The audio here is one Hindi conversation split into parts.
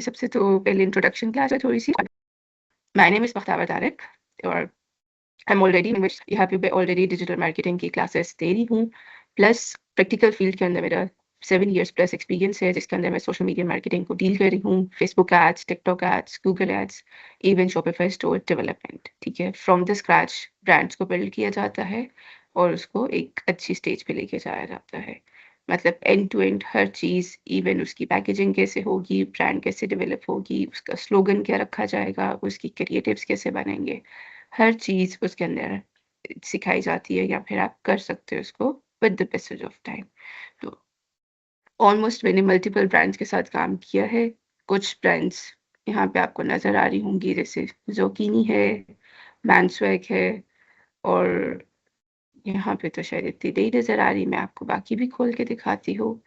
सबसे तो पहले इंट्रोडक्शन क्लास है थोड़ी सी। My name is Bakhtawar Tariq और आई एम ऑलरेडी यहाँ पे ऑलरेडी डिजिटल मार्केटिंग की क्लासेस दे रही हूँ, प्लस प्रैक्टिकल फील्ड के अंदर मेरा 7 years प्लस एक्सपीरियंस है, जिसके अंदर मैं सोशल मीडिया मार्केटिंग को डील कर रही हूँ, Facebook ads, TikTok ads, Google ads, even Shopify store development. ठीक है, फ्रॉम द स्क्रैच ब्रांड्स को बिल्ड किया जाता है और उसको एक अच्छी स्टेज पे लेके जाया जाता है। मतलब एंड टू एंड हर चीज़, इवन उसकी पैकेजिंग कैसे होगी, ब्रांड कैसे डेवलप होगी, उसका स्लोगन क्या रखा जाएगा, उसकी क्रिएटिव्स कैसे बनेंगे, हर चीज़ उसके अंदर सिखाई जाती है, या फिर आप कर सकते हो उसको with the passage of time. तो ऑलमोस्ट मैंने मल्टीपल ब्रांड्स के साथ काम किया है। कुछ ब्रांड्स यहाँ पे आपको नज़र आ रही होंगी, जैसे ज़ोकीनी है, मैनस्वैग है, और यहाँ पे तो शायद इतनी नहीं नज़र आ रही, मैं आपको बाकी भी खोल के दिखाती हूँ।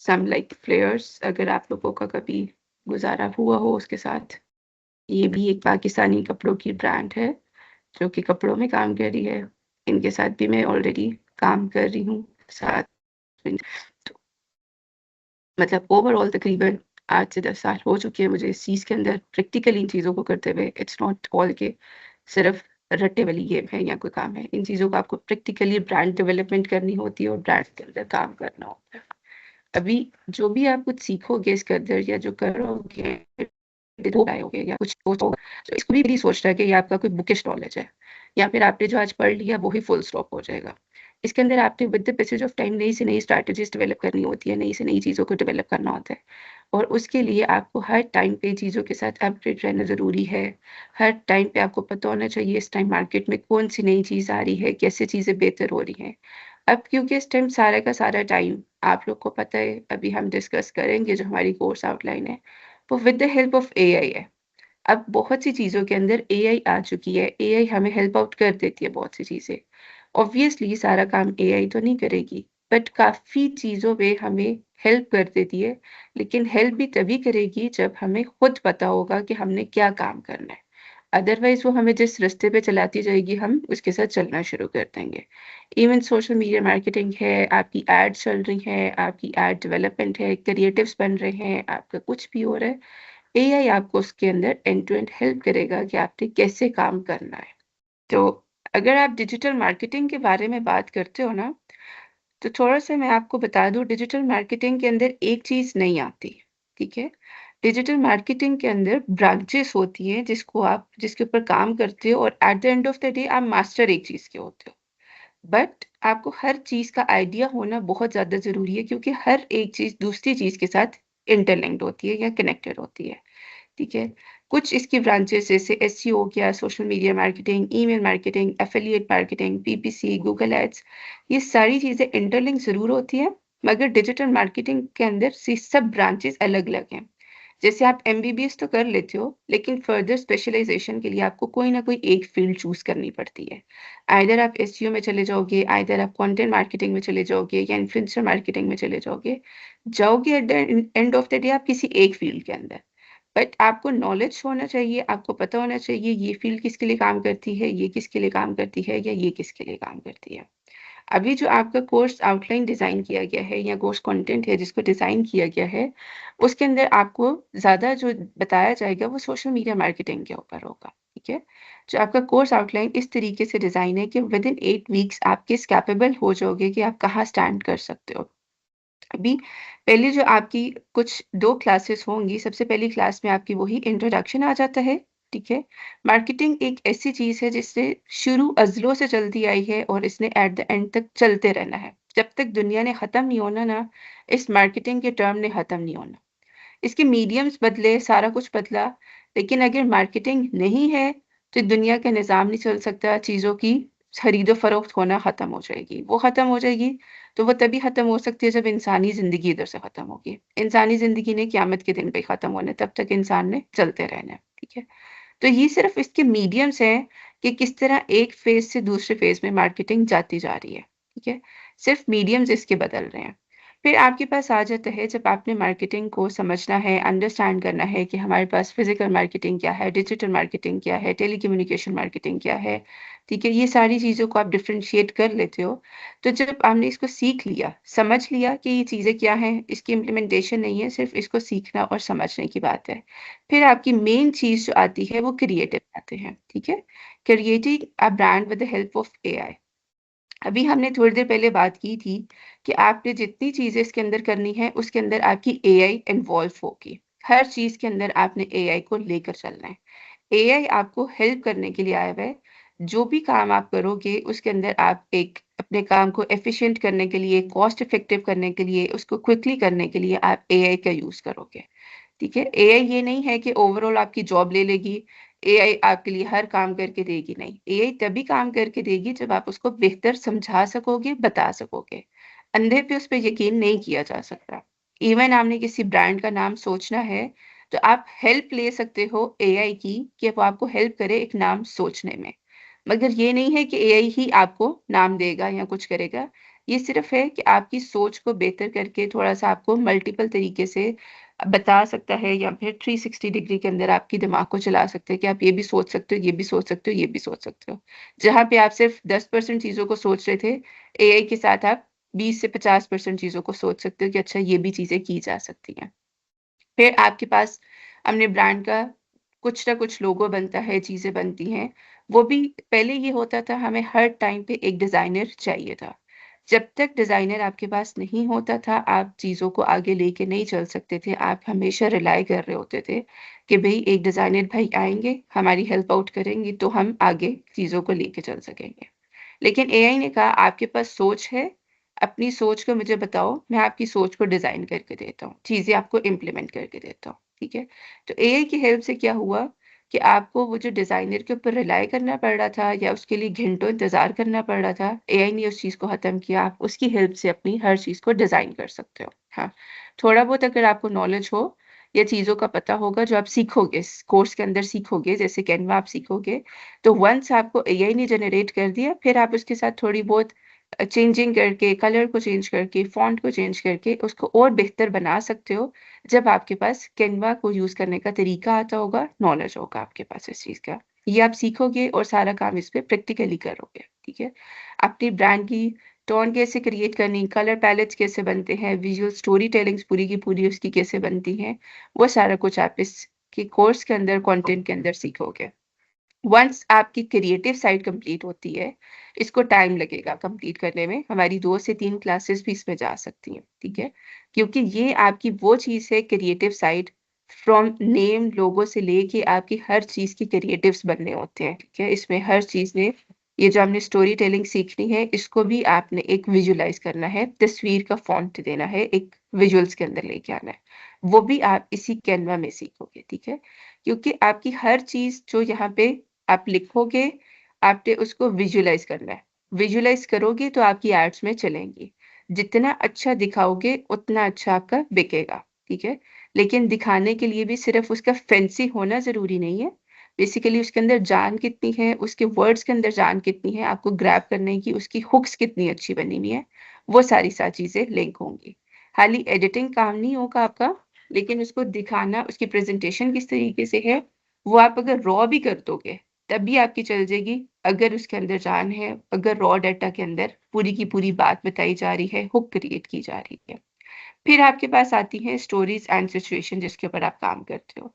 सम लाइक फ्लेयर्स, अगर आप लोगों का कभी गुजारा हुआ हो उसके साथ। ये भी एक पाकिस्तानी कपड़ों की ब्रांड है जो कि कपड़ों में काम कर रही है। इनके साथ भी मैं ऑलरेडी काम कर रही हूँ साथ में। तो मतलब ओवरऑल तकरीबन 8 से 10 साल हो चुके हैं मुझे इस चीज़ के अंदर प्रैक्टिकली इन चीज़ों को करते हुए। इट्स नॉट ऑल के सिर्फ रट्टे वाली गेम है या कोई काम है। इन चीज़ों को आपको प्रैक्टिकली ब्रांड डेवलपमेंट करनी होती है और ब्रांड के अंदर काम करना होता है। अभी जो भी आप कुछ सीखोगे इसके अंदर या जो करोगे आयोगे या कुछ सोचोगे, तो इसको भी सोचना है कि ये आपका कोई बुकिश नॉलेज है या फिर आपने जो आज पढ़ लिया वो ही फुल स्टॉप हो जाएगा। इसके अंदर आपने with the passage of time नई से नई स्ट्रैटेजीज डेवलप करनी होती है, नई से नई चीज़ों को डेवलप करना होता है, और उसके लिए आपको हर टाइम पे चीज़ों के साथ अपडेट रहना ज़रूरी है। हर टाइम पे आपको पता होना चाहिए इस टाइम मार्केट में कौन सी नई चीज़ आ रही है, कैसे चीज़ें बेहतर हो रही हैं। अब क्योंकि इस टाइम सारा का सारा टाइम आप लोग को पता है, अभी हम डिस्कस करेंगे जो हमारी कोर्स आउटलाइन है वो with the help of AI है। अब बहुत सी चीज़ों के अंदर एआई आ चुकी है, एआई हमें हेल्प आउट कर देती है बहुत सी चीज़ें। ऑब्वियसली सारा काम एआई तो नहीं करेगी, बट काफ़ी चीज़ों में हमें हेल्प कर देती है, लेकिन हेल्प भी तभी करेगी जब हमें खुद पता होगा कि हमने क्या काम करना है। अदरवाइज़ वो हमें जिस रास्ते पे चलाती जाएगी हम उसके साथ चलना शुरू कर देंगे। इवन सोशल मीडिया मार्केटिंग है, आपकी एड्स चल रही हैं, आपकी एड डेवलपमेंट है, क्रिएटिव्स बन रहे हैं, आपका कुछ भी हो रहा है, एआई आपको उसके अंदर एंड टू एंड हेल्प करेगा कि आपने कैसे काम करना है। तो अगर आप डिजिटल मार्केटिंग के बारे में बात करते हो ना, तो थोड़ा-सा मैं आपको बता दूँ, डिजिटल मार्केटिंग के अंदर एक चीज़ नहीं आती, ठीक है? डिजिटल मार्केटिंग के अंदर ब्रांचेस होती हैं जिसके ऊपर काम करते हो, और at the end of the day आप मास्टर एक चीज़ के होते हो। बट आपको हर चीज़ का आइडिया होना बहुत ज़्यादा ज़रूरी है, क्योंकि हर एक चीज़ दूसरी चीज़ के साथ इंटरलिंक्ड होती है या कनेक्टेड होती है। ठीक है? कुछ इसकी ब्रांचेस जैसे एसईओ हो गया, social media marketing, email marketing, affiliate marketing, PPC, Google ads, ये सारी चीज़ें इंटरलिंक ज़रूर होती हैं, मगर डिजिटल मार्केटिंग के अंदर सी सब ब्रांचेस अलग-अलग हैं। जैसे आप एमबीबीएस तो कर लेते हो, लेकिन फर्दर स्पेशलाइज़ेशन के लिए आपको कोई ना कोई एक फ़ील्ड चूज़ करनी पड़ती है। आइदर आप एसईओ में चले जाओगे, आइदर आप कंटेंट मार्केटिंग में चले जाओगे या इन्फ्लुएंसर मार्केटिंग में चले जाओगे। जाओगे at the end of the day आप किसी एक फ़ील्ड के अंदर। बट आपको नॉलेज होना चाहिए, आपको पता होना चाहिए ये फ़ील्ड किसके लिए काम करती है, ये किसके लिए काम करती है, या ये किसके लिए काम करती है। अभी जो आपका कोर्स आउटलाइन डिज़ाइन किया गया है या कोर्स कंटेंट है जिसको डिज़ाइन किया गया है, उसके अंदर आपको ज़्यादा जो बताया जाएगा वो सोशल मीडिया मार्केटिंग के ऊपर होगा, ठीक है? जो आपका कोर्स आउटलाइन इस तरीके से डिज़ाइन है कि विदिन 8 वीक्स आप किस कैपेबल हो जाओगे कि आप कहाँ स्टैंड कर सकते हो। अभी पहले जो आपकी कुछ 2 क्लासेस होंगी, सबसे पहली क्लास में आपकी वही इंट्रोडक्शन आ जाता है, ठीक है? मार्केटिंग एक ऐसी चीज़ है जिससे शुरू अज़लों से चलती आई है और इसने एट द एंड तक चलते रहना है। जब तक दुनिया ने ख़त्म नहीं होना ना, इस मार्केटिंग के टर्म ने ख़त्म नहीं होना। इसके मीडियम्स बदले, सारा कुछ बदला, लेकिन अगर मार्केटिंग नहीं है, तो दुनिया का निज़ाम नहीं चल सकता, चीज़ों की खरीदो-फ़रोख्त होना ख़त्म हो जाएगी। वो ख़त्म हो जाएगी, तो वो तभी ख़त्म हो सकती है जब इंसानी ज़िंदगी इधर से ख़त्म होगी। इंसानी ज़िंदगी ने क़यामत के दिन पे ख़त्म होना है, तब तक इंसान ने चलते रहना है, ठीक है? तो ये सिर्फ़ इसके मीडियम्स हैं कि किस तरह एक फ़ेज़ से दूसरे फ़ेज़ में मार्केटिंग जाती जा रही है, ठीक है? सिर्फ़ मीडियम्स इसके बदल रहे हैं। फिर आपके पास आ जाता है जब आपने मार्केटिंग को समझना है, अंडरस्टैंड करना है कि हमारे पास फिजिकल मार्केटिंग क्या है, डिजिटल मार्केटिंग क्या है, टेलीकम्युनिकेशन मार्केटिंग क्या है, ठीक है? ये सारी चीज़ों को आप डिफरेंशिएट कर लेते हो। तो जब आपने इसको सीख लिया, समझ लिया कि ये चीज़ें क्या हैं, इसकी इम्प्लीमेंटेशन नहीं है, सिर्फ इसको सीखना और समझने की बात है। फिर आपकी मेन चीज़ जो आती है वो क्रिएटिव आते हैं, ठीक है? Creating a brand with the help of AI. अभी हमने थोड़ी देर पहले बात की थी कि आपने जितनी चीज़ें इसके अंदर करनी है, उसके अंदर आपकी एआई इन्वॉल्व होगी। हर चीज़ के अंदर आपने एआई को लेकर चलना है। एआई आपको हेल्प करने के लिए आया हुआ है। जो भी काम आप करोगे, उसके अंदर आप एक अपने काम को एफिशिएंट करने के लिए, कॉस्ट इफेक्टिव करने के लिए, उसको क्विकली करने के लिए आप एआई का यूज़ करोगे। ठीक है? एआई ये नहीं है कि ओवरऑल आपकी जॉब ले लेगी, एआई आपके लिए हर काम करके देगी, नहीं। एआई तभी काम करके देगी जब आप उसको बेहतर समझा सकोगे, बता सकोगे। अंधे पे उस पे यकीन नहीं किया जा सकता। इवन आपने किसी ब्रांड का नाम सोचना है, तो आप हेल्प ले सकते हो एआई की कि वो आपको हेल्प करे एक नाम सोचने में। मगर ये नहीं है कि एआई ही आपको नाम देगा या कुछ करेगा। ये सिर्फ़ है कि आपकी सोच को बेहतर करके थोड़ा-सा आपको मल्टीपल तरीके से बता सकता है या फिर 360 डिग्री के अंदर आपके दिमाग को चला सकते हैं कि आप ये भी सोच सकते हो, ये भी सोच सकते हो, ये भी सोच सकते हो। जहाँ पे आप सिर्फ़ 10% चीज़ों को सोच रहे थे, एआई के साथ आप 20 से 50% चीज़ों को सोच सकते हो कि अच्छा ये भी चीज़ें की जा सकती हैं। फिर आपके पास अपने ब्रांड का कुछ ना कुछ लोगो बनता है, चीज़ें बनती हैं। वो भी पहले ये होता था हमें हर टाइम पे एक डिज़ाइनर चाहिए था। जब तक डिज़ाइनर आपके पास नहीं होता था, आप चीज़ों को आगे लेके नहीं चल सकते थे। आप हमेशा रिलाय कर रहे होते थे कि भई एक डिज़ाइनर भाई आएँगे, हमारी हेल्प आउट करेंगे तो हम आगे चीज़ों को लेके चल सकेंगे। लेकिन एआई ने कहा आपके पास सोच है, अपनी सोच को मुझे बताओ, मैं आपकी सोच को डिज़ाइन करके देता हूँ, चीज़ें आपको इम्प्लीमेंट करके देता हूँ, ठीक है? तो एआई की हेल्प से क्या हुआ कि आपको वो जो डिज़ाइनर के ऊपर रिलाय करना पड़ रहा था या उसके लिए घंटों इंतज़ार करना पड़ रहा था, एआई ने उस चीज़ को ख़त्म किया। आप उसकी हेल्प से अपनी हर चीज़ को डिज़ाइन कर सकते हो। हाँ, थोड़ा बहुत अगर आपको नॉलेज हो या चीज़ों का पता होगा जो आप सीखोगे, इस कोर्स के अंदर सीखोगे, जैसे कैनवा आप सीखोगे, तो वन्स आपको एआई ने जनरेट कर दिया, फिर आप उसके साथ थोड़ी बहुत चेंजिंग करके, कलर को चेंज करके, फ़ॉन्ट को चेंज करके उसको और बेहतर बना सकते हो, जब आपके पास कैनवा को यूज़ करने का तरीका आता होगा, नॉलेज होगा आपके पास इस चीज़ का। ये आप सीखोगे और सारा काम इस पे प्रैक्टिकली करोगे, ठीक है? अपनी ब्रांड की टोन कैसे क्रिएट करनी, कलर पैलेट्स कैसे बनते हैं, विजुअल स्टोरी टेलिंग्स पूरी की पूरी उसकी कैसे बनती हैं, वो सारा कुछ आप इस के कोर्स के अंदर, कंटेंट के अंदर सीखोगे। वन्स आपकी क्रिएटिव साइड कंप्लीट होती है, इसको टाइम लगेगा कंप्लीट करने में, हमारी 2 से 3 क्लासेस भी इसमें जा सकती हैं, ठीक है? क्योंकि ये आपकी वो चीज़ है क्रिएटिव साइड फ्रॉम नेम, लोगो से लेके आपकी हर चीज़ के क्रिएटिव्स बनने होते हैं, ठीक है? इसमें हर चीज़ में ये जो हमने स्टोरी टेलिंग सीखनी है, इसको भी आपने एक विजुअलाइज़ करना है, तस्वीर का फ़ॉन्ट देना है, एक विजुअल्स के अंदर लेके आना है। वो भी आप इसी कैनवा में सीखोगे, ठीक है? क्योंकि आपकी हर चीज़ जो यहाँ पे आप लिखोगे, आपने उसको विजुअलाइज़ करना है। विजुअलाइज़ करोगे तो आपकी एड्स में चलेंगी। जितना अच्छा दिखाओगे, उतना अच्छा आपका बिकेगा, ठीक है? लेकिन दिखाने के लिए भी सिर्फ़ उसका फैंसी होना ज़रूरी नहीं है। बेसिकली उसके अंदर जान कितनी है, उसके वर्ड्स के अंदर जान कितनी है, आपको ग्रैब करने की उसकी हुक्स कितनी अच्छी बनी हुई है, वो सारी चीज़ें लिंक होंगी। खाली एडिटिंग काम नहीं होगा आपका, लेकिन उसको दिखाना, उसकी प्रेज़ेंटेशन किस तरीके से है, वो आप अगर रॉ भी कर दोगे, तब भी आपकी चल जाएगी, अगर उसके अंदर जान है, अगर रॉ डाटा के अंदर पूरी की पूरी बात बताई जा रही है, हुक क्रिएट की जा रही है। फिर आपके पास आती हैं स्टोरीज़ एंड सिचुएशन जिसके ऊपर आप काम करते हो।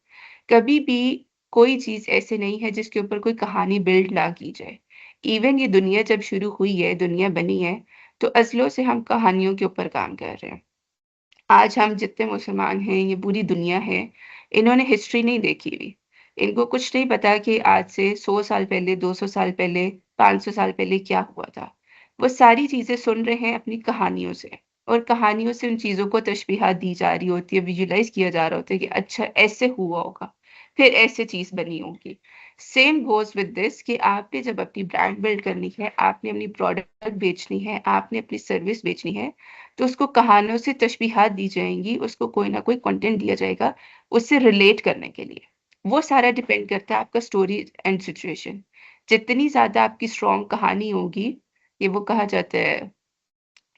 कभी भी कोई चीज़ ऐसे नहीं है जिसके ऊपर कोई कहानी बिल्ड ना की जाए। इवन ये दुनिया जब शुरू हुई है, दुनिया बनी है, तो अज़लों से हम कहानियों के ऊपर काम कर रहे हैं। आज हम जितने मुसलमान हैं, ये पूरी दुनिया है, इन्होंने हिस्ट्री नहीं देखी हुई। इनको कुछ नहीं पता कि आज से 100 साल पहले, 200 साल पहले, 500 साल पहले क्या हुआ था। वो सारी चीज़ें सुन रहे हैं अपनी कहानियों से और कहानियों से उन चीज़ों को तशबीहात दी जा रही होती है, विजुअलाइज़ किया जा रहा होता है कि अच्छा ऐसे हुआ होगा, फिर ऐसे चीज़ बनी होगी। सेम गोज़ विद दिस कि आपने जब अपनी ब्रांड बिल्ड करनी है, आपने अपनी प्रोडक्ट बेचनी है, आपने अपनी सर्विस बेचनी है, तो उसको कहानियों से तशबीहात दी जाएँगी, उसको कोई ना कोई कंटेंट दिया जाएगा, उससे रिलेट करने के लिए। वो सारा डिपेंड करता है आपका स्टोरी एंड सिचुएशन। जितनी ज़्यादा आपकी स्ट्रॉन्ग कहानी होगी, ये वो कहा जाता है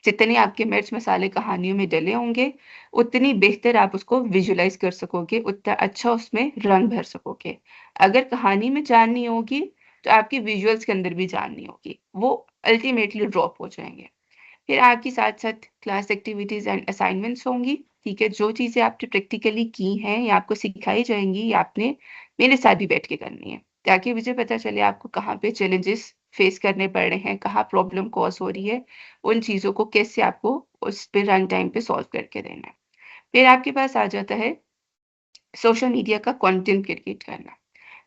जितने आपके मिर्च मसाले कहानियों में डले होंगे, उतनी बेहतर आप उसको विजुअलाइज़ कर सकोगे, उतना अच्छा उसमें रंग भर सकोगे। अगर कहानी में जान नहीं होगी, तो आपकी विजुअल्स के अंदर भी जान नहीं होगी, वो अल्टीमेटली ड्रॉप हो जाएँगे। फिर आपकी साथ-साथ क्लास एक्टिविटीज़ एंड असाइनमेंट्स होंगी, ठीक है? जो चीज़ें आपने प्रैक्टिकली की हैं या आपको सिखाई जाएँगी, या आपने मेरे साथ भी बैठ के करनी है, ताकि मुझे पता चले आपको कहाँ पे चैलेंजेस फेस करने पड़ रहे हैं, कहाँ प्रॉब्लम कॉज़ हो रही है, उन चीज़ों को कैसे आपको उस पे रन टाइम पे सॉल्व करके देना है। फिर आपके पास आ जाता है सोशल मीडिया का कंटेंट क्रिएट करना।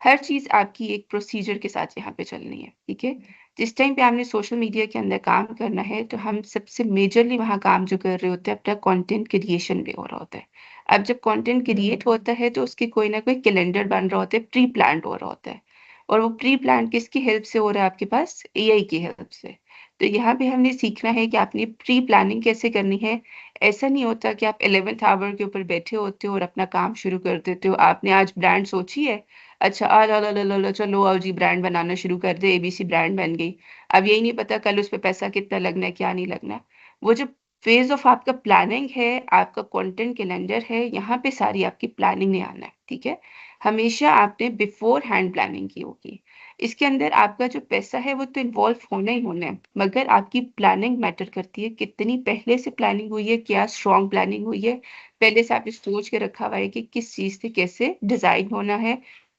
हर चीज़ आपकी एक प्रोसीजर के साथ यहाँ पे चलनी है, ठीक है? जिस टाइम पे आपने सोशल मीडिया के अंदर काम करना है, तो हम सबसे मेजरली वहाँ काम जो कर रहे होते हैं, अपना कंटेंट क्रिएशन पे हो रहा होता है। अब जब कंटेंट क्रिएट होता है, तो उसकी कोई ना कोई कैलेंडर बन रहा होता है, प्री प्लान्ड हो रहा होता है। और वो प्री प्लान्ड किसकी हेल्प से हो रहा है आपके पास? एआई की हेल्प से। तो यहाँ पे हमने सीखना है कि आपने प्री प्लानिंग कैसे करनी है। ऐसा नहीं होता कि आप 11th आवर के ऊपर बैठे होते हो और अपना काम शुरू कर देते हो। आपने आज ब्रांड सोची है, अच्छा लो चलो आओ जी ब्रांड बनाना शुरू कर दे, एबीसी ब्रांड बन गई। अब यही नहीं पता कल उस पे पैसा कितना लगना है, क्या नहीं लगना है। वो जो फेज़ ऑफ आपका प्लानिंग है, आपका कंटेंट कैलेंडर है, यहाँ पे सारी आपकी प्लानिंग ने आना है, ठीक है? हमेशा आपने बिफोर हैंड प्लानिंग की होगी। इसके अंदर आपका जो पैसा है वो तो इन्वॉल्व होना ही होना है, मगर आपकी प्लानिंग मैटर करती है, कितनी पहले से प्लानिंग हुई है, क्या स्ट्रॉन्ग प्लानिंग हुई है, पहले से आपने सोच के रखा हुआ है कि किस चीज़ से कैसे डिज़ाइन होना है।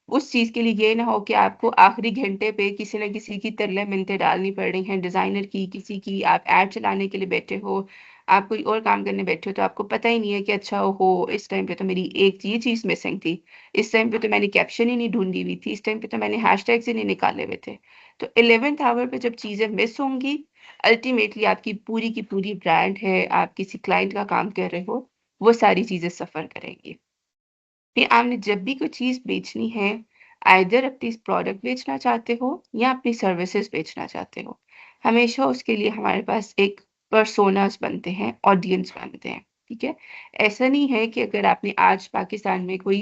उस चीज़ के लिए ये ना हो कि आपको आखिरी घंटे पे किसी न किसी की तरले-मिन्नतें डालनी पड़ रही हैं, डिज़ाइनर की, किसी की, आप ऐड चलाने के लिए बैठे हो, आप कोई और काम करने बैठे हो, तो आपको पता ही नहीं है कि अच्छा ओहो! इस टाइम पे तो मेरी एक ये चीज़ मिसिंग थी, इस टाइम पे तो मैंने कैप्शन ही नहीं ढूँढी हुई थी, इस टाइम पे तो मैंने हैशटैग्स ही नहीं निकाले हुए थे। तो 11th आवर पे जब चीज़ें मिस होंगी, अल्टीमेटली आपकी पूरी की पूरी ब्रांड है, आप किसी क्लाइंट का काम कर रहे हो, वो सारी चीज़ें सफ़र करेंगी। फिर आपने जब भी कोई चीज़ बेचनी है, आइदर अपनी प्रोडक्ट बेचना चाहते हो या अपनी सर्विसेज़ बेचना चाहते हो, हमेशा उसके लिए हमारे पास एक पर्सोनास बनते हैं, ऑडियंस बनते हैं, ठीक है? ऐसा नहीं है कि अगर आपने आज पाकिस्तान में कोई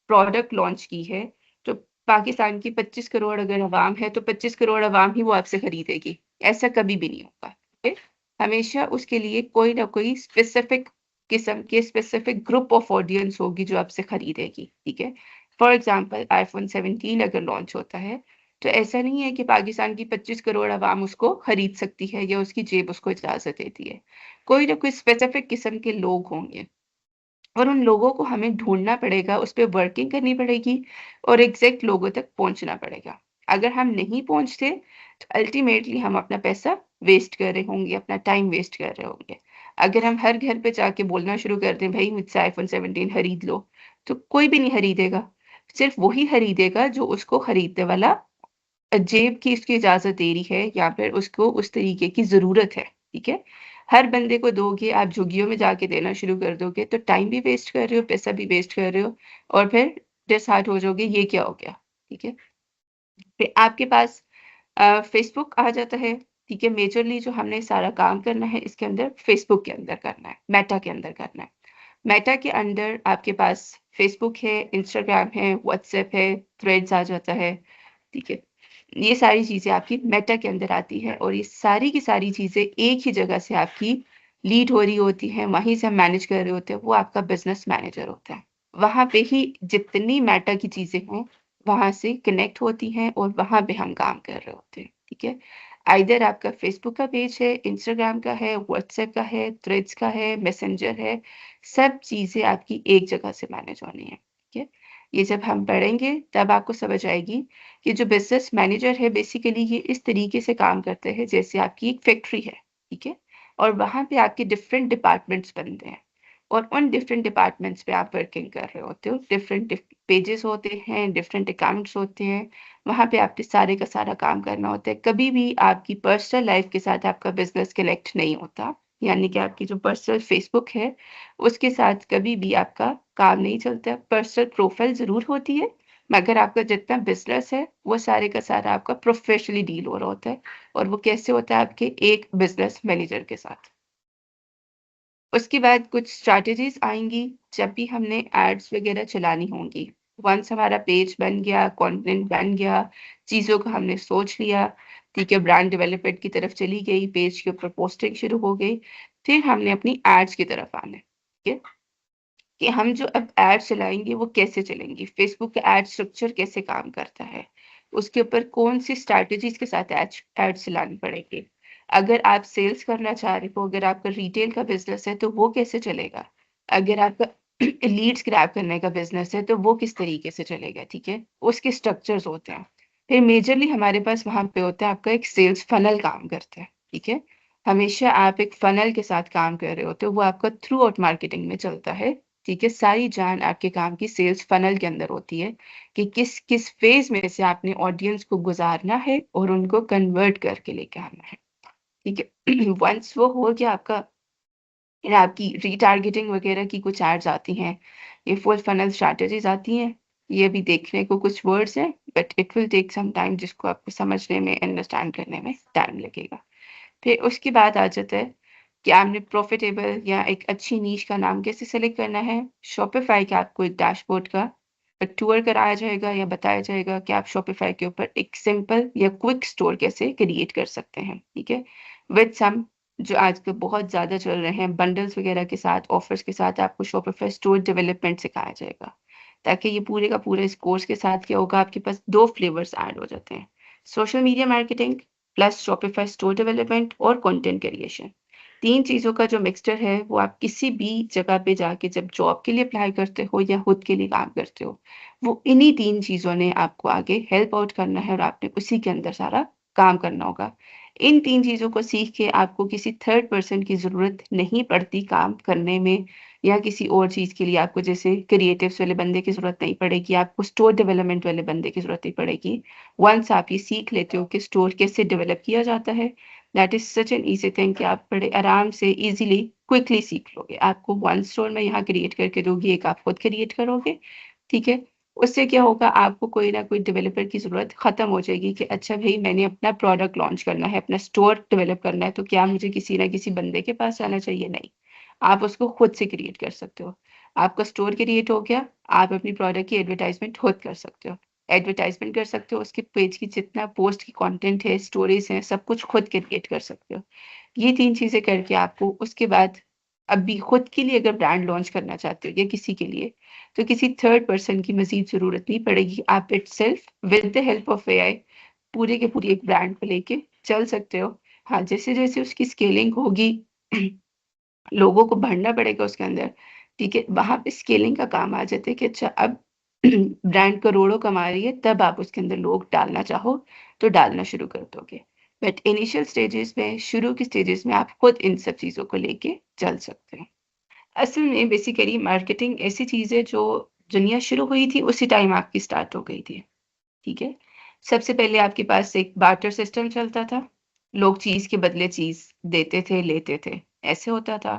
प्रोडक्ट लॉन्च की है, तो पाकिस्तान की 25 करोड़ अगर अवाम है, तो 25 करोड़ अवाम ही वो आपसे खरीदेगी, ऐसा कभी भी नहीं होगा, ठीक है? हमेशा उसके लिए कोई ना कोई स्पेसिफिक किस्म के स्पेसिफिक ग्रुप ऑफ ऑडियंस होगी जो आपसे खरीदेगी, ठीक है? फॉर एग्ज़ाम्पल आईफ़ोन 17 अगर लॉन्च होता है, तो ऐसा नहीं है कि पाकिस्तान की 25 करोड़ अवाम उसको खरीद सकती है या उसकी जेब उसको इजाज़त देती है। कोई ना कोई स्पेसिफिक किस्म के लोग होंगे और उन लोगों को हमें ढूँढना पड़ेगा, उस पे वर्किंग करनी पड़ेगी और एग्ज़ैक्ट लोगों तक पहुँचना पड़ेगा। अगर हम नहीं पहुँचते, तो अल्टीमेटली हम अपना पैसा वेस्ट कर रहे होंगे, अपना टाइम वेस्ट कर रहे होंगे। अगर हम हर घर पे जाके बोलना शुरू कर दें, भई मुझसे आईफ़ोन 17 खरीद लो, तो कोई भी नहीं खरीदेगा। सिर्फ़ वही खरीदेगा जो उसको खरीदने वाला जेब की उसकी इजाज़त दे रही है या फिर उसको उस तरीके की ज़रूरत है, ठीक है? हर बंदे को दोगे, आप झुग्गियों में जाके देना शुरू कर दोगे, तो टाइम भी वेस्ट कर रहे हो, पैसा भी वेस्ट कर रहे हो और फिर डिसहार्ट हो जाओगे, ये क्या हो गया, ठीक है? फिर आपके पास फ़ेसबुक आ जाता है, ठीक है? मेजरली जो हमने सारा काम करना है, इसके अंदर फ़ेसबुक के अंदर करना है, मेटा के अंदर करना है। मेटा के अंदर आपके पास फ़ेसबुक है, इंस्टाग्राम है, व्हाट्सएप है, थ्रेड्स आ जाता है, ठीक है? ये सारी चीज़ें आपकी मेटा के अंदर आती है और ये सारी की सारी चीज़ें एक ही जगह से आपकी लीड हो रही होती हैं, वहीं से हम मैनेज कर रहे होते हैं, वो आपका बिज़नेस मैनेजर होता है। वहाँ पे ही जितनी मेटा की चीज़ें हैं, वहाँ से कनेक्ट होती हैं और वहाँ पे हम काम कर रहे होते हैं, ठीक है? आइदर आपका फ़ेसबुक का पेज है, इंस्टाग्राम का है, व्हाट्सएप का है, थ्रेड्स का है, मैसेंजर है, सब चीज़ें आपकी एक जगह से मैनेज होनी है, ठीक है? ये जब हम पढ़ेंगे, तब आपको समझ आएगी कि जो बिज़नेस मैनेजर है बेसिकली ये इस तरीके से काम करते हैं जैसे आपकी एक फैक्ट्री है, ठीक है? और वहाँ पे आपके डिफरेंट डिपार्टमेंट्स बनते हैं और उन डिफरेंट डिपार्टमेंट्स पे आप वर्किंग कर रहे होते हो। डिफरेंट पेजेस होते हैं, डिफरेंट अकाउंट्स होते हैं, वहाँ पे आपने सारे का सारा काम करना होता है। कभी भी आपकी पर्सनल लाइफ़ के साथ आपका बिज़नेस कनेक्ट नहीं होता, यानी कि आपकी जो पर्सनल फ़ेसबुक है, उसके साथ कभी भी आपका काम नहीं चलता। पर्सनल प्रोफ़ाइल ज़रूर होती है मगर आपका जितना बिज़नेस है, वो सारे का सारा आपका प्रोफ़ेशनली डील हो रहा होता है और वो कैसे होता है आपके एक बिज़नेस मैनेजर के साथ। उसके बाद कुछ स्ट्रैटेजीज़ आएँगी जब भी हमने एड्स वग़ैरह चलानी होंगी। वन्स हमारा पेज बन गया, कंटेंट बन गया, चीज़ों को हमने सोच लिया, ठीक है, ब्रांड डेवलपमेंट की तरफ चली गई, पेज के ऊपर पोस्टिंग शुरू हो गई। फिर हमने अपनी एड्स की तरफ आना है, ठीक है, कि हम जो अब एड चलाएंगे वो कैसे चलेंगी, फेसबुक का एड स्ट्रक्चर कैसे काम करता है, उसके ऊपर कौन सी स्ट्रैटेजीज के साथ एड चलानी पड़ेगी। अगर आप सेल्स करना चाह रहे हो, अगर आपका रिटेल का बिजनेस है तो वो कैसे चलेगा, अगर आपका लीड्स ग्रैब करने का बिजनेस है तो वो किस तरीके से चलेगा, ठीक है, उसके स्ट्रक्चर्स होते हैं। फिर मेजरली हमारे पास वहां पे होता है आपका एक सेल्स फनल काम करता है, ठीक है, हमेशा आप एक फनल के साथ काम कर रहे होते हो, वो आपका थ्रू आउट मार्केटिंग में चलता है, ठीक है, सारी जान आपके काम की सेल्स फनल के अंदर होती है कि किस किस फेज में से आपने ऑडियंस को गुजारना है और उनको कन्वर्ट करके लेके आना है, ठीक है। वंस वो हो गया आपका, फिर आपकी रीटारगेटिंग वगैरह की कुछ एड्स आती हैं, ये फुल फनल स्ट्रैटेजीज आती हैं, ये भी देखने को कुछ वर्ड्स हैं, but it will take some time, जिसको आपको समझने में, अंडरस्टैंड करने में टाइम लगेगा। फिर उसके बाद आ जाता है कि आपने प्रॉफिटेबल या एक अच्छी नीश का नाम कैसे सेलेक्ट करना है। शॉपिफाई के आपको एक डैशबोर्ड का टूर कराया जाएगा या बताया जाएगा कि आप शॉपिफाई के ऊपर एक सिंपल या क्विक स्टोर कैसे क्रिएट कर सकते हैं, ठीक है, विद सम जो आजकल बहुत ज्यादा चल रहे हैं बंडल्स वगैरह के साथ, ऑफर्स के साथ आपको शॉपिफाई स्टोर डेवलपमेंट सिखाया जाएगा, ताकि ये पूरे का पूरे इस कोर्स के साथ क्या होगा, आपके पास दो फ्लेवर्स ऐड हो जाते हैं, social media marketing plus Shopify store development और कंटेंट क्रिएशन। तीन चीजों का जो मिक्सचर है वो आप किसी भी जगह पे जाके जब जॉब के लिए अप्लाई करते हो या खुद के लिए काम करते हो, वो इन्हीं तीन चीजों ने आपको आगे हेल्प आउट करना है और आपने उसी के अंदर सारा काम करना होगा। इन तीन चीजों को सीख के आपको किसी थर्ड पर्सन की जरूरत नहीं पड़ती काम करने में, या किसी और चीज के लिए आपको जैसे क्रिएटिव्स वाले बंदे की जरूरत नहीं पड़ेगी, आपको स्टोर डेवलपमेंट वाले बंदे की जरूरत नहीं पड़ेगी। वंस आप ये सीख लेते हो कि स्टोर कैसे डेवलप किया जाता है, that is such an easy thing कि आप बड़े आराम से इजीली क्विकली सीख लोगे। आपको वन स्टोर में यहाँ क्रिएट करके दोगी, एक आप खुद क्रिएट करोगे, ठीक है, उससे क्या होगा, आपको कोई ना कोई डेवलपर की जरूरत खत्म हो जाएगी कि अच्छा भाई मैंने अपना प्रोडक्ट लॉन्च करना है, अपना स्टोर डेवलप करना है, तो क्या मुझे किसी ना किसी बंदे के पास जाना चाहिए, नहीं, आप उसको खुद से क्रिएट कर सकते हो। आपका स्टोर क्रिएट हो गया, आप अपनी प्रोडक्ट की एडवर्टाइजमेंट खुद कर सकते हो, एडवर्टाइजमेंट कर सकते हो, उसके पेज की जितना पोस्ट की कंटेंट है, स्टोरीज हैं, सब कुछ खुद क्रिएट कर सकते हो। ये तीन चीजें करके आपको उसके बाद अभी खुद के लिए अगर ब्रांड लॉन्च करना चाहते हो या किसी के लिए, तो किसी थर्ड पर्सन की मजीद जरूरत नहीं पड़ेगी, आप it self with the help of AI पूरे के पूरी एक ब्रांड को लेके चल सकते हो। हाँ, जैसे जैसे उसकी स्केलिंग होगी लोगों को भरना पड़ेगा उसके अंदर, ठीक है, वहां पे स्केलिंग का काम आ जाता है कि अच्छा अब ब्रांड करोड़ों कमा रही है, तब आप उसके अंदर लोग डालना चाहो तो डालना शुरू कर दोगे। बट इनिशियल स्टेजेस में, शुरू की स्टेजेस में आप खुद इन सब चीजों को लेके चल सकते हैं। असल में बेसिकली मार्केटिंग ऐसी चीज है जो दुनिया शुरू हुई थी उसी टाइम आपकी स्टार्ट हो गई थी, ठीक है। सबसे पहले आपके पास एक बार्टर सिस्टम चलता था, लोग चीज के बदले चीज देते थे लेते थे, ऐसे होता था।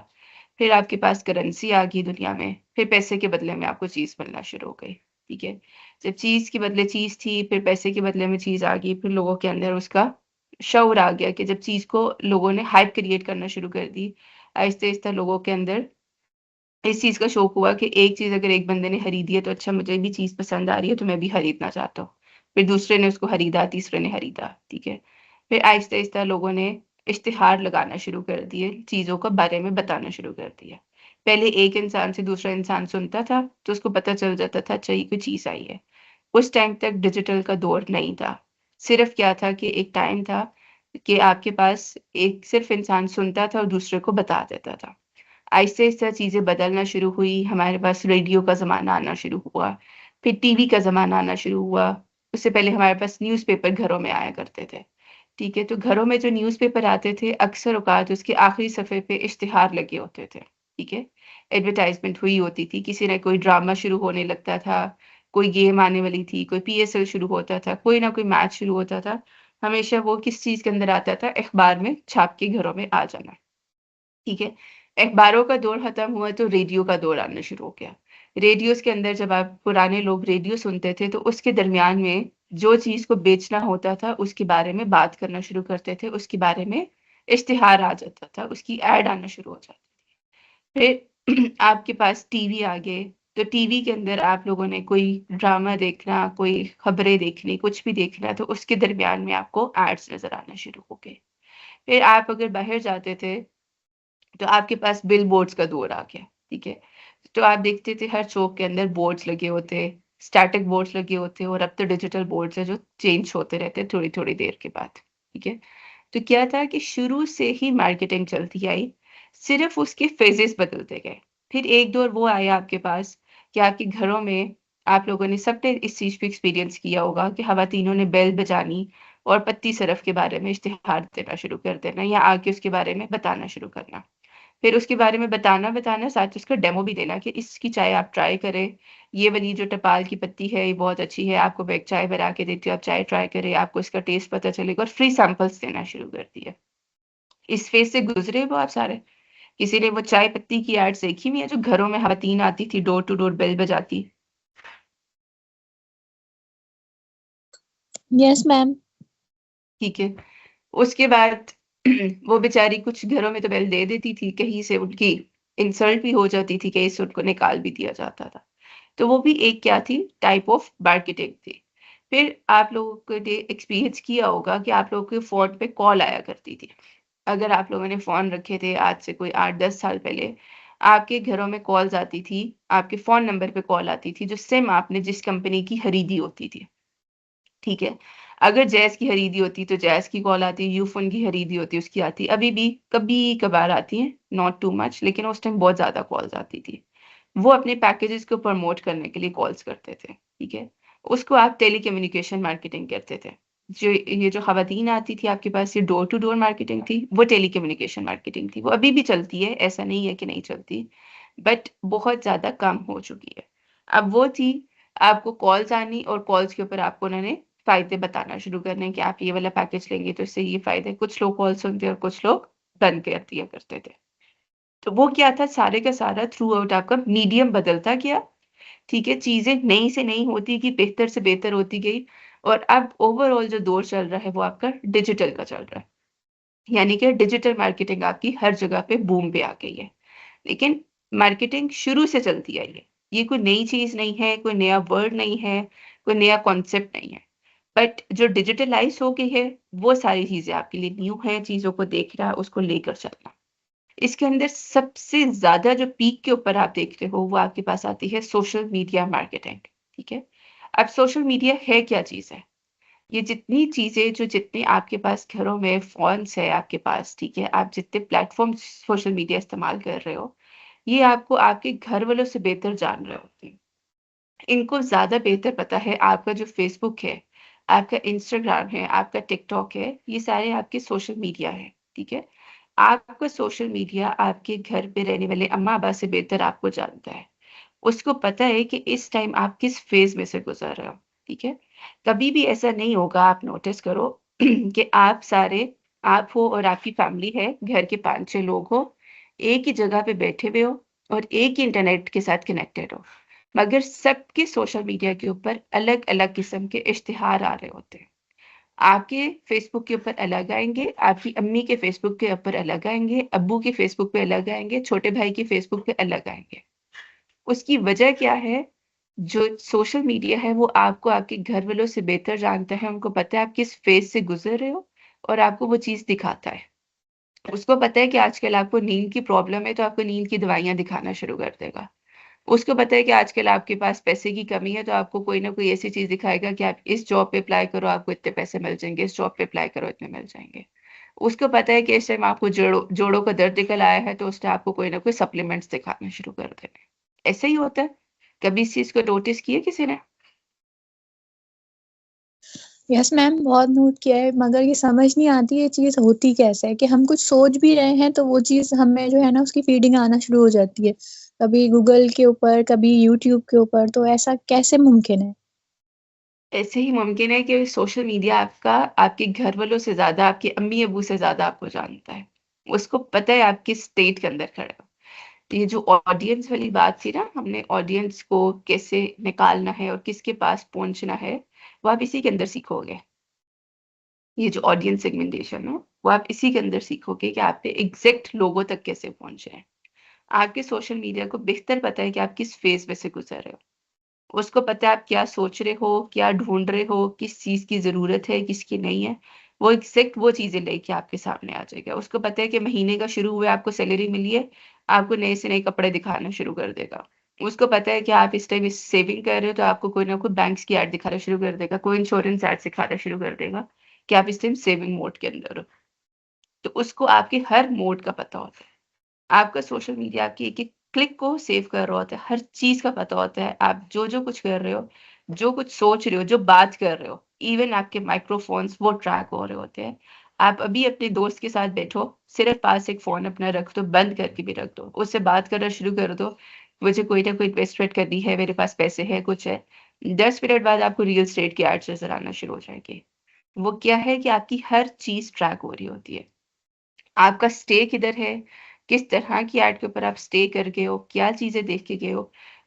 फिर आपके पास करेंसी आ गई दुनिया में, फिर पैसे के बदले में आपको चीज मिलना शुरू हो गई, ठीक है। जब चीज के बदले चीज थी, फिर पैसे के बदले में चीज आ गई, फिर लोगों के अंदर उसका शऊर आ गया कि जब चीज को लोगों ने हाइप क्रिएट करना शुरू कर दी, आहिस्ते आहिस्ते लोगों के अंदर इस चीज का शौक हुआ कि एक चीज अगर एक बंदे ने खरीदी है तो अच्छा मुझे भी चीज पसंद आ रही है तो मैं भी खरीदना चाहता हूँ। फिर दूसरे ने उसको खरीदा, तीसरे ने खरीदा, ठीक है। फिर आहिस्ता आहिस्ता लोगों ने इश्तिहार लगाना शुरू कर दिए, चीजों के बारे में बताना शुरू कर दिया। पहले एक इंसान से दूसरा इंसान सुनता था तो उसको पता चल जाता था अच्छा ये कोई चीज आई है। उस टाइम तक डिजिटल का दौर नहीं था, सिर्फ क्या था कि एक टाइम था कि आपके पास एक सिर्फ इंसान सुनता था और दूसरे को बता देता था। आहिस्ता आहिस्ता चीजें बदलना शुरू हुई, हमारे पास रेडियो का जमाना आना शुरू हुआ, फिर टीवी का जमाना आना शुरू हुआ। उससे पहले हमारे पास न्यूज़पेपर घरों में आया करते थे, ठीक है, तो घरों में जो न्यूज़पेपर आते थे अक्सर औकात उसके आखिरी सफे पे इश्तिहार लगे होते थे, ठीक है, एडवर्टाइजमेंट हुई होती थी, किसी ना कोई ड्रामा शुरू होने लगता था, कोई गेम आने वाली थी, कोई पीएसएल शुरू होता था, कोई ना कोई मैच शुरू होता था, हमेशा वो किस चीज के अंदर आता था, अखबार में छाप के घरों में आ जाना, ठीक है। अखबारों का दौर खत्म हुआ तो रेडियो का दौर आना शुरू हो गया। रेडियोस के अंदर जब आप पुराने लोग रेडियो सुनते थे तो उसके दरमियान में जो चीज को बेचना होता था उसके बारे में बात करना शुरू करते थे, उसके बारे में इश्तिहार आ जाता था, उसकी एड आना शुरू हो जाती थी। फिर आपके पास टीवी आ गए, तो टीवी के अंदर आप लोगों ने कोई ड्रामा देखना, कोई खबरें देखनी, कुछ भी देखना, तो उसके दरमियान में आपको एड्स नजर आना शुरू हो गए। फिर आप अगर बाहर जाते थे तो आपके पास बिल बोर्ड्स का दौर आ गया, ठीक है। तो आप देखते थे हर चौक के अंदर बोर्ड्स लगे होते, स्टैटिक बोर्ड्स लगे होते, और अब तो डिजिटल बोर्ड्स है जो चेंज होते रहते हैं थोड़ी थोड़ी देर के बाद, ठीक है। तो क्या था कि शुरू से ही मार्केटिंग चलती आई, सिर्फ उसके फेजेस बदलते गए। फिर एक दौर वो आया आपके पास कि आपके घरों में, आप लोगों ने सबने इस चीज को एक्सपीरियंस किया होगा कि खवातीनों ने बेल बजानी और पत्ती सरफ के बारे में इश्तिहार देना शुरू कर देना, या आके उसके बारे में बताना शुरू करना। फिर उसके बारे में बताना बताना साथ उसका डेमो भी देना कि इसकी चाय आप ट्राई करें, ये वाली जो टपाल की पत्ती है ये बहुत अच्छी है, आपको मैं एक चाय बना के देती हूँ, आप चाय ट्राई करें, आपको इसका टेस्ट पता चलेगा, और फ्री सैंपल्स देना शुरू कर दिया। इस फेज से गुजरे वो आप सारे? किसी ने वो चाय पत्ती की एड्स देखी हुई है जो घरों में खवातीन आती थी, डोर टू डोर बेल बजाती? Yes ma'am. ठीक है। उसके बाद वो बेचारी कुछ घरों में तो बेल दे देती थी, कहीं से उनकी इंसल्ट भी हो जाती थी, कहीं से उनको निकाल भी दिया जाता था। तो वो भी एक क्या थी, टाइप ऑफ मार्केटिंग थी। फिर आप लोगों ने एक्सपीरियंस किया होगा कि आप लोगों के फोन पे कॉल आया करती थी। अगर आप लोगों ने फोन रखे थे आज से कोई 8-10 साल पहले, आपके घरों में कॉल्स आती थी, आपके फोन नंबर पे कॉल आती थी, जो सिम आपने जिस कंपनी की खरीदी होती थी, ठीक है। अगर जैस की खरीदी होती तो जैस की कॉल आती, यूफोन की खरीदी होती उसकी आती, अभी भी कभी कभार आती है, नॉट टू मच, लेकिन उस टाइम बहुत ज्यादा कॉल्स आती थी। वो अपने पैकेजेस को प्रमोट करने के लिए कॉल्स करते थे, ठीक है। उसको आप टेली कम्युनिकेशन मार्केटिंग करते थे। जो ये जो खवातीन आती थी आपके पास, ये डोर टू डोर मार्केटिंग थी, वो टेली कम्युनिकेशन मार्केटिंग थी। वो अभी भी चलती है, ऐसा नहीं है कि नहीं चलती, बट बहुत ज्यादा कम हो चुकी है। अब वो थी, आपको कॉल्स आनी और कॉल्स के ऊपर आपको उन्होंने फायदे बताना शुरू करने कि आप ये वाला पैकेज लेंगे तो इससे ये फायदे। कुछ लोग कॉल सुनते और कुछ लोग डन कर दिया करते थे। तो वो क्या था, सारे का सारा थ्रू आउट आपका मीडियम बदलता गया, ठीक है। चीजें नई से नई होती गई, बेहतर से बेहतर होती गई, और अब ओवरऑल जो दौर चल रहा है वो आपका डिजिटल का चल रहा है। यानी कि डिजिटल मार्केटिंग आपकी हर जगह पे बूम पे आ गई है। लेकिन मार्केटिंग शुरू से चलती आई है, ये कोई नई चीज नहीं है, कोई नया वर्ड नहीं है, कोई नया कॉन्सेप्ट नहीं है। बट जो डिजिटलाइज हो गई है, वो सारी चीजें आपके लिए न्यू है, चीजों को देखना, उसको लेकर चलना। इसके अंदर सबसे ज्यादा जो पीक के ऊपर आप देख रहे हो, वो आपके पास आती है सोशल मीडिया मार्केटिंग, ठीक है। अब सोशल मीडिया है क्या चीज है? ये जितनी चीजें, जो जितने आपके पास घरों में फोन्स है आपके पास, ठीक है, आप जितने प्लेटफॉर्म सोशल मीडिया इस्तेमाल कर रहे हो, ये आपको आपके घर वालों से बेहतर जान रहे होते हैं। इनको ज्यादा बेहतर पता है आपका जो फेसबुक है, आपका इंस्टाग्राम है, आपका टिकटॉक है, ये सारे आपके सोशल मीडिया है, ठीक है। आपका सोशल मीडिया आपके घर पे रहने वाले अम्मा अब्बा से बेहतर आपको जानता है। उसको पता है कि इस टाइम आप किस फेज में से गुजर रहे हो, ठीक है। कभी भी ऐसा नहीं होगा, आप नोटिस करो कि आप सारे, आप हो और आपकी फैमिली है, घर के 5-6 लोग हो, एक ही जगह पे बैठे हुए हो और एक ही इंटरनेट के साथ कनेक्टेड हो, मगर सबके सोशल मीडिया के ऊपर अलग अलग किस्म के इश्तिहार आ रहे होते हैं। आपके फेसबुक के ऊपर अलग आएंगे, आपकी अम्मी के फेसबुक के ऊपर अलग आएंगे, अब्बू के फेसबुक पे अलग आएंगे, छोटे भाई के फेसबुक पे अलग आएंगे। उसकी वजह क्या है? जो सोशल मीडिया है वो आपको आपके घर वालों से बेहतर जानता है, उनको पता है आप किस फेज से गुजर रहे हो, और आपको वो चीज दिखाता है। उसको पता है कि आजकल आपको नींद की प्रॉब्लम है, तो आपको नींद की दवाइयां दिखाना शुरू कर देगा। उसको पता है कि आजकल आपके पास पैसे की कमी है, तो आपको कोई ना कोई ऐसी चीज दिखाएगा कि आप इस जॉब पे अप्लाई करो, आपको इतने पैसे मिल जाएंगे, इस जॉब पे अप्लाई करो, इतने मिल जाएंगे। उसको पता है कि इस टाइम आपको जोड़ों का दर्द निकल आया है, तो उस टाइम आपको कोई ना कोई सप्लीमेंट्स दिखाना शुरू कर देना है। ऐसे ही होता है। कभी इस चीज को नोटिस किया किसी ने? यस मैम, बहुत नोट किया है, मगर ये समझ नहीं आती ये चीज होती कैसे है कि हम कुछ सोच भी रहे हैं तो वो चीज हमें जो है ना उसकी फीडिंग आना शुरू हो जाती है, कभी गूगल के ऊपर, कभी यूट्यूब के ऊपर। तो ऐसा कैसे मुमकिन है? ऐसे ही मुमकिन है कि सोशल मीडिया आपका, आपके घर वालों से ज्यादा, आपके अम्मी अबू से ज्यादा आपको जानता है। उसको पता है आप किस स्टेट के अंदर खड़े हो। तो ये जो ऑडियंस वाली बात थी ना, हमने ऑडियंस को कैसे निकालना है और किसके पास पहुंचना है, वो आप इसी के अंदर सीखोगे। ये जो ऑडियंस सेगमेंटेशन है, वो आप इसी के अंदर सीखोगे कि आप पे एग्जैक्ट लोगों तक कैसे पहुंचे हैं। आपके सोशल मीडिया को बेहतर पता है कि आप किस फेज़ में से गुज़र रहे हो। उसको पता है आप क्या सोच रहे हो, क्या ढूँढ रहे हो, किस चीज़ की ज़रूरत है, किसकी नहीं है। वो एग्ज़ैक्ट वो चीज़ें लेके आपके सामने आ जाएगा। उसको पता है कि महीने का शुरू हुआ, आपको सैलरी मिली है, आपको नए से नए कपड़े दिखाना शुरू कर देगा। उसको पता है कि आप इस टाइम इस सेविंग कर रहे हो, तो आपको कोई ना कोई बैंक्स की ऐड दिखाना शुरू कर देगा, कोई इंश्योरेंस ऐड दिखाना शुरू कर देगा कि आप इस टाइम सेविंग मोड के अंदर हो। तो उसको आपके हर मोड का पता होता है। आपका सोशल मीडिया आपकी एक-एक क्लिक को सेव कर रहा होता है, हर चीज़ का पता होता है। आप जो-जो कुछ कर रहे हो, जो कुछ सोच रहे हो, जो बात कर रहे हो, इवन आपके माइक्रोफ़ोन्स वो ट्रैक हो रहे होते हैं। आप अभी अपने दोस्त के साथ बैठो, सिर्फ़ पास एक फ़ोन अपना रख दो, बंद करके भी रख दो, उससे बात करना शुरू कर दो, मुझे कोई ना कोई इन्वेस्टमेंट करनी है, मेरे पास पैसे हैं, कुछ है। 10 मिनट बाद आपको रियल एस्टेट की एड्स नज़र आना शुरू हो जाएँगे। वो क्या है कि आपकी हर चीज़ ट्रैक हो रही होती है। आपका स्टे किधर है, किस तरह की ऐड के ऊपर आप स्टे कर गए हो, क्या चीज़ें देख के गए हो,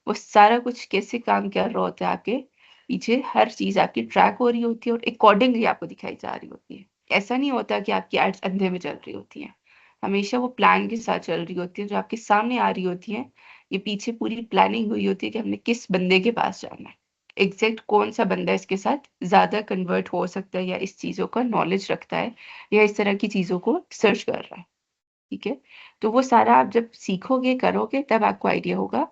वो सारा कुछ कैसे काम कर रहा होता है आपके पीछे, हर चीज़ आपकी ट्रैक हो रही होती है और अकॉर्डिंगली आपको दिखाई जा रही होती है। ऐसा नहीं होता कि आपकी एड्स अंधे में चल रही होती हैं। हमेशा वो प्लान के साथ चल रही होती है, जो आपके सामने आ रही होती हैं, ये पीछे पूरी प्लानिंग हुई होती है कि हमने किस बंदे के पास जाना है। एग्ज़ैक्ट कौन-सा बंदा इसके साथ ज़्यादा कन्वर्ट हो सकता है या इस चीज़ों का नॉलेज रखता है या इस तरह की चीज़ों को सर्च कर रहा है, ठीक है? तो वो सारा आप जब सीखोगे, करोगे तब आपको आइडिया होगा,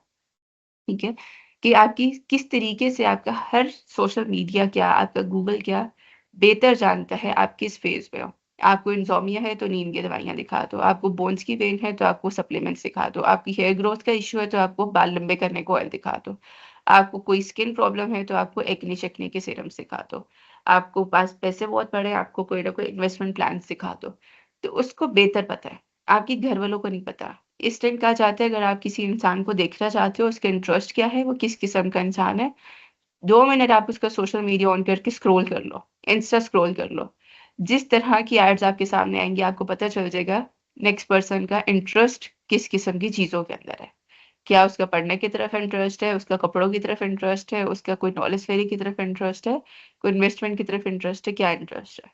ठीक है? कि आपकी किस तरीके से आपका हर सोशल मीडिया क्या, आपका गूगल क्या बेहतर जानता है आप किस फ़ेज़ में हो। आपको इनसोम्निया है तो नींद की दवाइयाँ दिखा दो, आपको बोन्स की पेन है तो आपको सप्लीमेंट्स दिखा दो, आपकी हेयर ग्रोथ का इश्यू है तो आपको बाल लंबे करने को ऑयल दिखा दो, आपको कोई स्किन प्रॉब्लम है तो आपको एक्ने-शेक्ने के सीरम्स दिखा दो, आपको पास पैसे बहुत पड़े हैं, आपको कोई ना कोई इन्वेस्टमेंट प्लान्स दिखा दो। तो उसको बेहतर पता है, आपके घरवालों को नहीं पता। इस टाइम कहा जाता है अगर आप किसी इंसान को देखना चाहते हो, उसका इंटरेस्ट क्या है, वो किस किस्म का इंसान है, 2 मिनट आप उसका सोशल मीडिया ऑन करके स्क्रॉल कर लो, इंस्टा स्क्रॉल कर लो। जिस तरह की एड्स आपके सामने आएँगी, आपको पता चल जाएगा नेक्स्ट पर्सन का इंटरेस्ट किस किस्म की चीज़ों के अंदर है। क्या उसका पढ़ने की तरफ इंटरेस्ट है, उसका कपड़ों की तरफ इंटरेस्ट है, उसका कोई नॉलेज फेरी की तरफ इंटरेस्ट है, कोई इन्वेस्टमेंट की तरफ इंटरेस्ट है, क्या इंटरेस्ट है?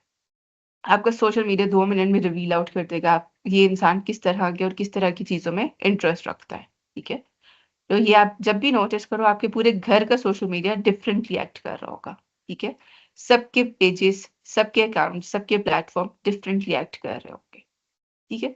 आपका सोशल मीडिया 2 मिनट में रिवील आउट कर देगा आप ये इंसान किस तरह के और किस तरह की चीज़ों में इंटरेस्ट रखता है, ठीक है? तो ये आप जब भी नोटिस करो आपके पूरे घर का सोशल मीडिया डिफरेंटली एक्ट कर रहा होगा, ठीक है? सबके पेजेस, सबके अकाउंट, सबके प्लेटफ़ॉर्म डिफरेंटली एक्ट कर रहे होंगे, ठीक है?